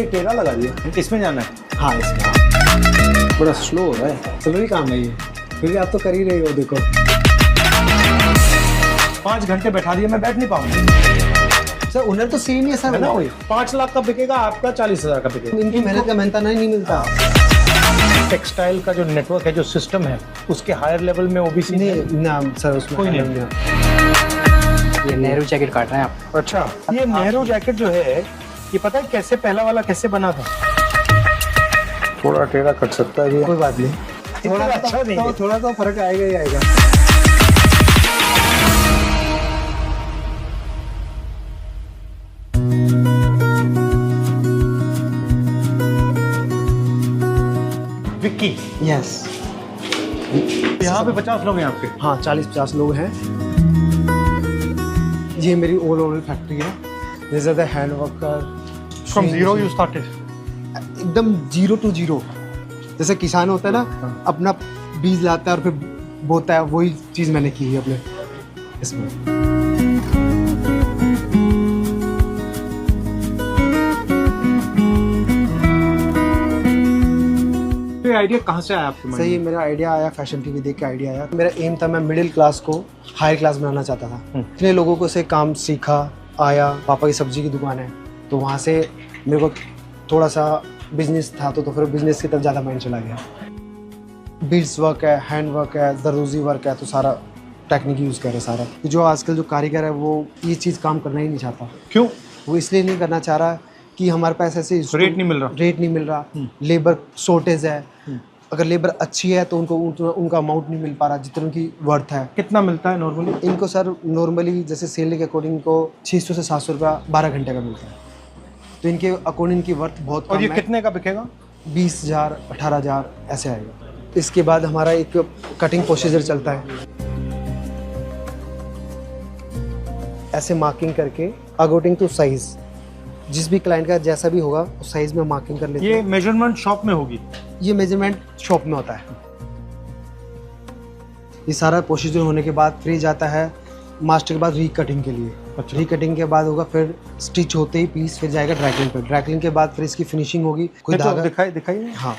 टेढ़ा लगा दिया। इसमें जाना है। हाँ इसमें बड़ा स्लो हो रहा है। जरूरी काम है ये, फिर भी आप तो कर ही रही हो। देखो 5 घंटे बैठा दिया, मैं बैठ नहीं पाऊंगा सर, उन्हें तो सेम ही है सर, है ना। 5 लाख का बिकेगा, आपका 40,000 का बिकेगा। इनकी मेहनत का मेहनताना नहीं मिलता। टेक्सटाइल का जो नेटवर्क है, जो सिस्टम है, उसके हायर लेवल में ओबीसी नहीं ना सर, उसमें कोई नहीं। ये नेहरू जैकेट काट रहे हैं आप। अच्छा, ये नेहरू जैकेट जो है, ये पता है कैसे, पहला वाला कैसे बना था? थोड़ा टेढ़ा कट सकता है ये, कोई बात नहीं। थोड़ा अच्छा नहीं है। थोड़ा तो फर्क आएगा ही आएगा। विक्की, यस, यहाँ पे 50 लोग हैं आपके? हाँ 40-50 लोग हैं। ये मेरी ऑल ओवर फैक्ट्री है। This is the hand worker. From zero you started? एकदम 0 to 0। जैसे किसान होता है ना, अपना बीज लाता है और फिर बोता है, वही चीज़ मैंने की है अपने इसमें। ये आइडिया कहाँ से आया आपके मन में? सही, मेरा आइडिया आया फैशन टीवी देख के आइडिया आया। मेरा एम था, मैं मिडिल क्लास को हायर क्लास बनाना चाहता था। इतने लोगों को से काम सीखा, आया। पापा की सब्जी की दुकान है, तो वहाँ से मेरे को थोड़ा सा बिजनेस था, तो फिर बिजनेस की तरफ ज़्यादा माइंड चला गया। बीड्स वर्क है, हैंड वर्क है, जरदोजी वर्क है, तो सारा टेक्निक यूज़ कर रहे सारा। जो आजकल जो कारीगर है वो ये चीज़ काम करना ही नहीं चाहता। क्यों? वो इसलिए नहीं करना चाह रहा कि हमारे पास ऐसे रेट नहीं मिल रहा। रेट नहीं मिल रहा, लेबर शॉर्टेज है। अगर लेबर अच्छी है तो उनका अमाउंट नहीं मिल पा रहा जितना उनकी वर्थ है। कितना मिलता है नॉर्मली? इनको सर नॉर्मली जैसे सेल के अकॉर्डिंग इनको 600 से 700 रुपया 12 घंटे का मिलता है, तो इनके अकॉर्डिंग की वर्थ बहुत कम और ये है। कितने का बिकेगा? 20,000 18,000 ऐसे आएगा। इसके बाद हमारा एक कटिंग प्रोसीजर चलता है, ऐसे मार्किंग करके अकॉर्डिंग टू साइज, जिस भी क्लाइंट का जैसा भी होगा उस साइज में मार्किंग कर लेते हैं। ये मेजरमेंट शॉप में होगी? ये मेजरमेंट शॉप में होता है। ये सारा प्रोसीजर होने के बाद फिर जाता है मास्टर के बाद रीकटिंग के लिए। अच्छा। रीकटिंग के बाद होगा फिर स्टिच होते ही पीस फिर जाएगा ड्राइक्लिंग पे। ड्राइक्लिंग के बाद फिर इसकी फिनिशिंग होगी। कोई धागा दिखाई हाँ,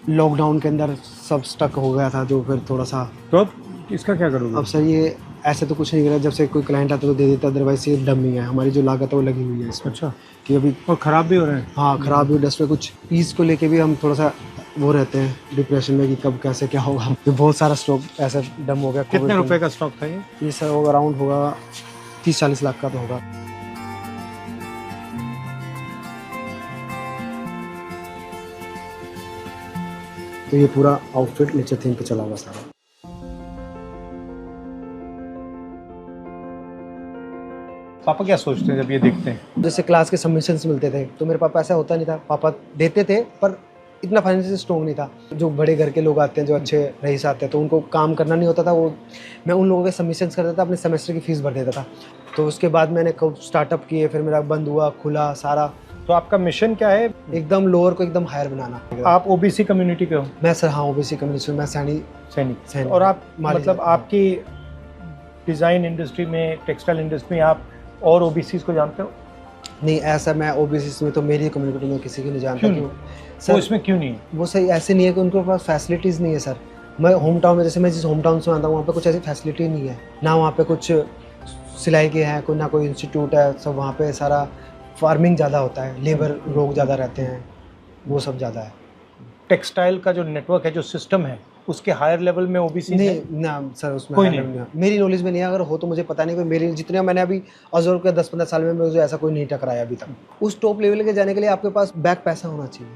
लॉकडाउन के अंदर सब स्टक हो गया था, जो फिर थोड़ा सा। तो अब इसका क्या करोगे? अब सर ये ऐसे तो कुछ नहीं करा, जब से कोई क्लाइंट आता तो दे देता, अदरवाइज ये डमी है। हमारी जो लागत है वो लगी हुई है इसमें। अच्छा। कि अभी और ख़राब भी हो रहे हैं? हाँ खराब भी, डस्ट में कुछ पीस को लेके भी हम थोड़ा सा वो रहते हैं डिप्रेशन में कि कब कैसे क्या होगा। तो बहुत सारा स्टॉक ऐसा डम हो गया। कितने रुपए का स्टॉक था ये? ये सर होगा अराउंड होगा 30-40 लाख का तो होगा। तो ये पूरा आउटफिट नीचे थीम पे चला हुआ सारा। पापा क्या सोचते हैं जब ये देखते हैं? जैसे क्लास के सबमिशंस मिलते थे तो मेरे पापा ऐसा होता नहीं था, पापा देते थे पर इतना फाइनेंशियल स्ट्रॉन्ग नहीं था। जो बड़े घर के लोग आते हैं, जो अच्छे रईस आते हैं, तो उनको काम करना नहीं होता था। वो मैं उन लोगों के सबमिशंस करता था, अपने सेमेस्टर की फ़ीस भर देता था। तो उसके बाद मैंने स्टार्टअप किए, फिर मेरा बंद हुआ, खुला सारा। तो आपका मिशन क्या है? एकदम लोअर को एकदम हायर बनाना। आप ओबीसी कम्युनिटी के हो? मैं सर हाँ ओबीसी कम्युनिटी, मैं सैनिक। और आप मतलब आपकी डिज़ाइन इंडस्ट्री में, टेक्सटाइल इंडस्ट्री में आप और ओबीसी को जानते हो? नहीं, ऐसा मैं ओबीसी में तो मेरी कम्युनिटी में किसी को नहीं जानता। क्यों नहीं? सर इसमें क्यों नहीं? वो सही ऐसे नहीं है कि उनके पास फैसिलिटीज़ नहीं है सर। मैं होम टाउन में, जैसे मैं जिस होम टाउन से आता हूँ, वहाँ पे कुछ ऐसी फैसिलिटी नहीं है ना। वहाँ पे कुछ सिलाई के हैं, कोई ना कोई इंस्टीट्यूट है। सब वहाँ पे सारा फार्मिंग ज़्यादा होता है, लेबर लोग ज़्यादा रहते हैं, वो सब ज़्यादा है। टेक्सटाइल का जो नेटवर्क है, जो सिस्टम है, उसके हायर लेवल में ओबीसी नहीं ना सर, उसमें कोई नहीं है। मेरी नॉलेज में नहीं है, अगर हो तो मुझे पता नहीं। मेरी जितने मैंने अभी ऑब्जर्व किया 10-15 साल में, मुझे ऐसा कोई नहीं टकराया अभी तक। उस टॉप लेवल के जाने के लिए आपके पास बैक पैसा होना चाहिए,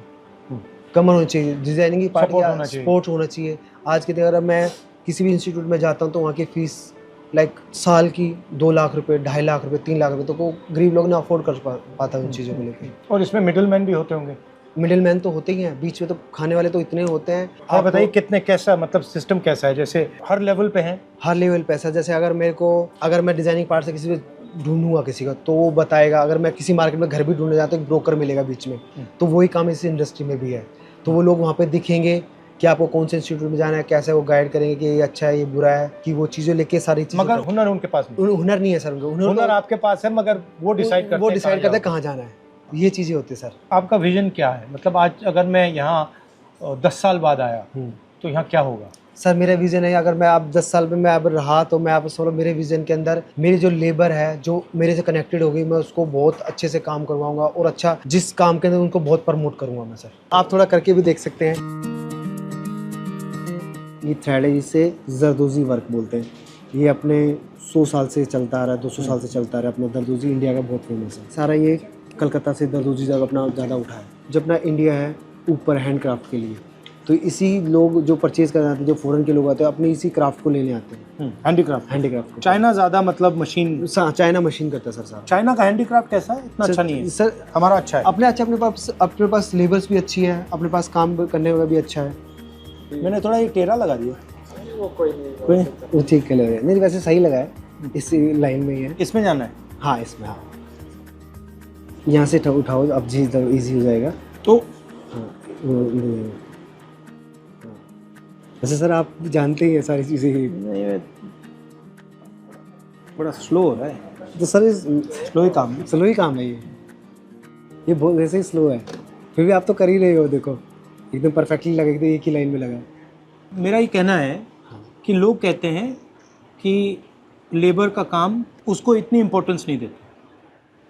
कमर होनी चाहिए, डिजाइनिंग की पार्टी, सपोर्ट होना चाहिए। आज के दिन अगर मैं किसी भी इंस्टीट्यूट में जाता हूँ तो वहाँ की फीस लाइक साल की 2 लाख रुपए, 2.5 लाख रुपए, 3 लाख रुपए, तो वो गरीब लोग ना अफोर्ड कर पाता उन चीज़ों को लेकर। और इसमें मिडिल मैन भी होते होंगे? मिडिल मैन तो होते ही हैं, बीच में तो खाने वाले तो इतने होते हैं। आप बताइए कितने, कैसा मतलब सिस्टम कैसा है? जैसे हर लेवल पे है? हर लेवल पे ऐसा, जैसे अगर मैं डिजाइनिंग पार्ट से किसी को ढूंढूंगा किसी का, तो वो बताएगा। अगर मैं किसी मार्केट में घर भी ढूंढने जाता हूँ, एक ब्रोकर मिलेगा बीच में, तो वही काम इस इंडस्ट्री में भी है। तो वो लोग वहाँ पे दिखेंगे कि आपको कौन से इंस्टीट्यूट में जाना है, कैसे वो गाइड करेंगे कि ये अच्छा है ये बुरा है, कि वो चीज़ें लेके सारी चीज़ें। मगर हुनर उनके पास नहीं। हुनर नहीं है सर उनका, हुनर आपके पास है, मगर वो डिसाइड करते हैं, वो डिसाइड करते हैं कहाँ जाना है, ये चीज़ें होती है सर। आपका विजन क्या है? मतलब आज अगर मैं यहाँ 10 साल बाद आया तो यहाँ क्या होगा? सर मेरा विज़न है, अगर मैं आप 10 साल में मैं अब रहा तो मैं आप समझो मेरे विज़न के अंदर मेरी जो लेबर है जो मेरे से कनेक्टेड होगी, मैं उसको बहुत अच्छे से काम करवाऊंगा और अच्छा जिस काम के अंदर उनको बहुत प्रमोट करूंगा मैं सर। आप थोड़ा करके भी देख सकते हैं। ये थ्रेड है, जिसे जरदोजी वर्क बोलते हैं। ये अपने 100 साल से चलता आ रहा है, 200 साल से चलता आ रहा है। अपना जरदोजी इंडिया का बहुत फेमस है। सारा ये कलकत्ता से जरदोजी जब अपना ज़्यादा उठा है। जब अपना इंडिया है ऊपर हैंडक्राफ्ट के लिए, तो इसी लोग जो परचेज करने आते हैं, जो फॉरेन के लोग आते हैं, अपने इसी क्राफ्ट को लेने आते हैं। हैंडीक्राफ्ट को चाइना ज्यादा मतलब मशीन, चाइना मशीन करता है सर सारा। चाइना का हैंडीक्राफ्ट कैसा है? इतना अच्छा नहीं है सर, हमारा अच्छा है। अपने पास लेबर्स भी अच्छी है, अपने पास काम करने वाला भी अच्छा है। मैंने थोड़ा ये टेढ़ा लगा दिया, वो ठीक कलर है, नहीं वैसे सही लगा है, इस लाइन में ही है। इसमें जाना है? हाँ इसमें, हाँ यहाँ से उठाओ, अब जी इजी हो जाएगा। तो हाँ वैसे सर आप जानते ही हैं सारी चीज़ें। नहीं, थोड़ा स्लो हो रहा है तो सर स्लो ही काम है। स्लो ही काम है ये बहुत वैसे ही स्लो है, फिर भी आप तो कर ही रहे हो। देखो एकदम परफेक्टली लगा, एकदम एक ही लाइन में लगा है। मेरा ये कहना है कि लोग कहते हैं कि लेबर का काम उसको इतनी इम्पोर्टेंस नहीं देते,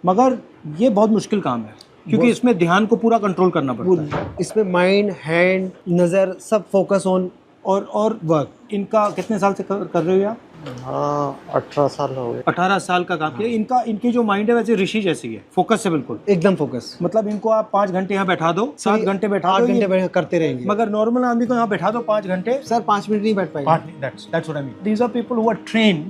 मगर ये बहुत मुश्किल काम है क्योंकि इसमें ध्यान को पूरा कंट्रोल करना पड़ता है। इसमें माइंड, हैंड, नज़र सब फोकस ऑन और वर्क। इनका कितने साल से कर रहे हो आप? हाँ 18 साल हो गए। 18 साल का काम किया। इनकी जो माइंड है वैसे ऋषि जैसी है, फोकस है बिल्कुल, एकदम फोकस। मतलब इनको आप 5 घंटे यहाँ बैठा दो, 7 घंटे बैठा दो, 8 घंटे करते रहेंगे। मगर नॉर्मल आदमी को यहाँ बैठा दो 5 घंटे, सर 5 मिनट नहीं बैठ पाएगा। That's what I mean. These are people who are trained,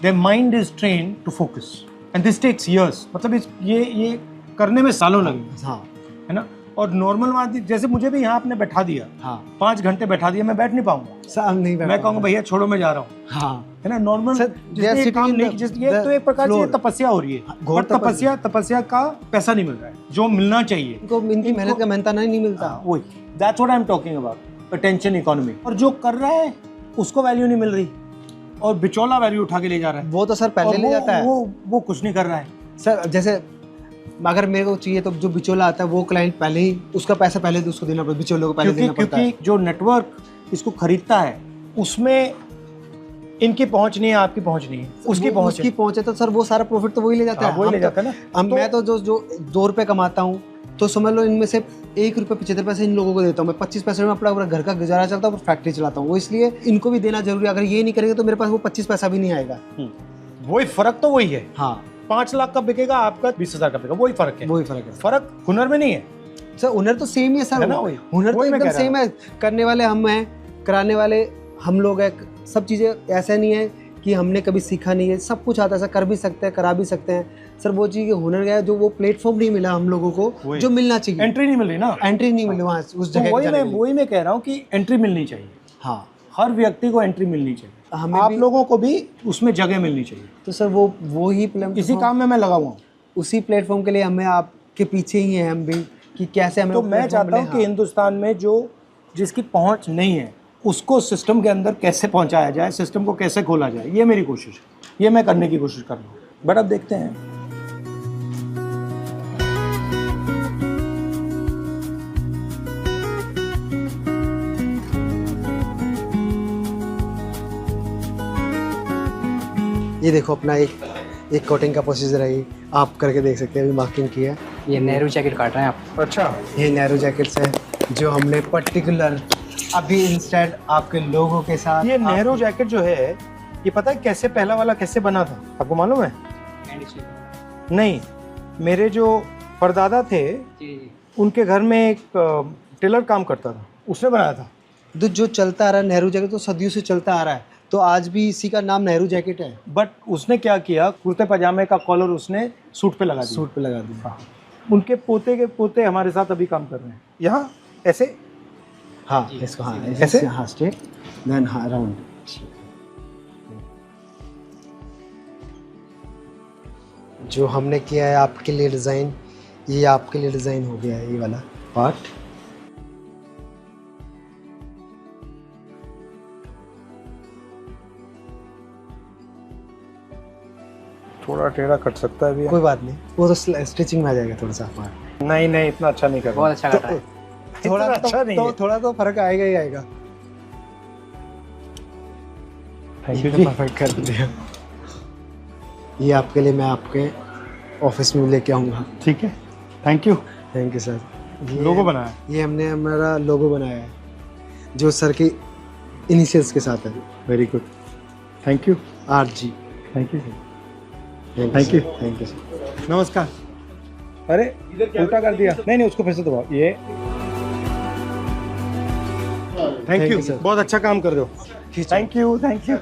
their mind is trained to focus, and this takes years. मतलब ये करने में सालों लगेंगे, हाँ है ना। और नॉर्मल आदमी जैसे मुझे भी यहाँ आपने बैठा दिया, हाँ 5 घंटे बैठा दिया, मैं बैठ नहीं पाऊंगा सर, नहीं बैठ मैं कहूँगा भैया छोड़ो मैं जा रहा हूँ, हाँ है ना। नॉर्मल जिसने काम नहीं, ये तो एक प्रकार से तपस्या हो रही है, घोर तपस्या का पैसा नहीं मिल रहा है जो मिलना चाहिए। इनको इनकी मेहनत का मेहनता नहीं मिलता। वही, that's what I am talking about, attention economy. और जो कर रहा है उसको वैल्यू नहीं मिल रही और बिचौला वैल्यू उठा के ले जा रहा है। वो तो सर पहले ले जाता है, वो कुछ नहीं कर रहा है सर। जैसे अगर मेरे को चाहिए तो जो बिचौला आता है वो क्लाइंट पहले ही उसका पैसा पहले तो उसको देना पड़ता है, बिचौले को पहले देना पड़ता है। क्योंकि जो नेटवर्क इसको खरीदता है उसमें इनकी पहुंच नहीं है, आपकी पहुंच नहीं है, उसकी पहुंच है तो सर वो सारा प्रॉफिट तो वही ले जाता है। वही ले जाता है ना। मैं तो जो 2 रुपए कमाता हूँ तो समझ लो इनमें से 1 रुपये 75 पैसे इन लोगों को देता हूँ मैं। 25 पैसे में अपना पूरा घर का गुजारा चलता हूँ, फैक्ट्री चलाता हूँ। वो इसलिए इनको भी देना जरूरी है। अगर ये नहीं करेंगे तो मेरे पास वो 25 पैसा भी नहीं आएगा। वही फर्क तो वही है। हाँ 5 लाख का बिकेगा, आपका 20,000 का बिकेगा, वही फर्क है। वही फर्क है। फर्क हुनर में नहीं है सर, हुनर तो सेम ही है सर, हुनर तो एकदम सेम है। करने वाले हम हैं, कराने वाले हम लोग हैं। सब चीज़ें ऐसा नहीं है कि हमने कभी सीखा नहीं है, सब कुछ आता है सर, कर भी सकते हैं, करा भी सकते हैं सर। वो चीज़ हुनर गया जो वो प्लेटफॉर्म नहीं मिला हम लोगों को जो मिलना चाहिए। एंट्री नहीं मिल रही ना, एंट्री नहीं मिली वहाँ उस जगह। वही मैं कह रहा हूँ कि एंट्री मिलनी चाहिए। हाँ हर व्यक्ति को एंट्री मिलनी चाहिए, हमें आप लोगों को भी उसमें जगह मिलनी चाहिए। तो सर वो ही इसी काम में मैं लगा हुआ हूँ। उसी प्लेटफॉर्म के लिए हमें आपके पीछे ही हैं हम भी कि कैसे हमें। तो मैं चाहता हूँ कि हिंदुस्तान में जिसकी पहुँच नहीं है उसको सिस्टम के अंदर कैसे पहुँचाया जाए, सिस्टम को कैसे खोला जाए, ये मेरी कोशिश है, ये मैं करने की कोशिश कर रहा हूँ। बट अब देखते हैं। ये देखो अपना एक कोटिंग का प्रोसीजर है, ये आप करके देख सकते हैं। अभी मार्किंग की है। ये नेहरू जैकेट काट रहे हैं आप? अच्छा, ये नेहरू जैकेट्स है जो हमने पर्टिकुलर अभी इंस्टेंट आपके लोगों के साथ। ये नेहरू जैकेट जो है, ये पता है कैसे पहला वाला कैसे बना था, आपको मालूम है? नहीं, मेरे जो परदादा थे उनके घर में एक टेलर काम करता था, उसने बनाया था। जो चलता आ रहा है नेहरू जैकेट तो सदियों से चलता आ रहा है, तो आज भी इसी का नाम नेहरू जैकेट है। बट उसने क्या किया, कुर्ते पजामे का कॉलर उसने सूट पे लगा दिया। उनके पोते के पोते हमारे साथ अभी काम कर रहे हैं यहाँ ऐसे। हाँ इसको, हाँ ऐसे, हाँ स्ट्रेट देन हाँ राउंड। जो हमने किया है आपके लिए डिज़ाइन, ये आपके लिए डिज़ाइन हो गया है, ये वाला पार्ट। थोड़ा टेढ़ा कट सकता है भैया। कोई बात नहीं, वो तो स्टिचिंग में आ जाएगा थोड़ा सा। नहीं नहीं, इतना अच्छा नहीं कर रहा। बहुत अच्छा कट रहा है। थोड़ा इतना अच्छा नहीं है। थोड़ा तो फर्क आएगा ही आएगा। Thank you ji. परफेक्ट कर दिया। ये आपके लिए मैं आपके ऑफिस में लेके आऊँगा। ठीक है, thank you. Thank you sir. Logo बनाया। ये हमने हमारा लोगो बनाया है जो सर की इनिशियल्स के साथ है। Very good, thank you. RG। Thank you. Thank you. Thank you sir. नमस्कार। अरे उल्टा कर दिया। नहीं नहीं, उसको फिर से दबाओ। ये thank Thank you you, sir. बहुत अच्छा काम कर रहे हो। खींचो। Thank you, thank you.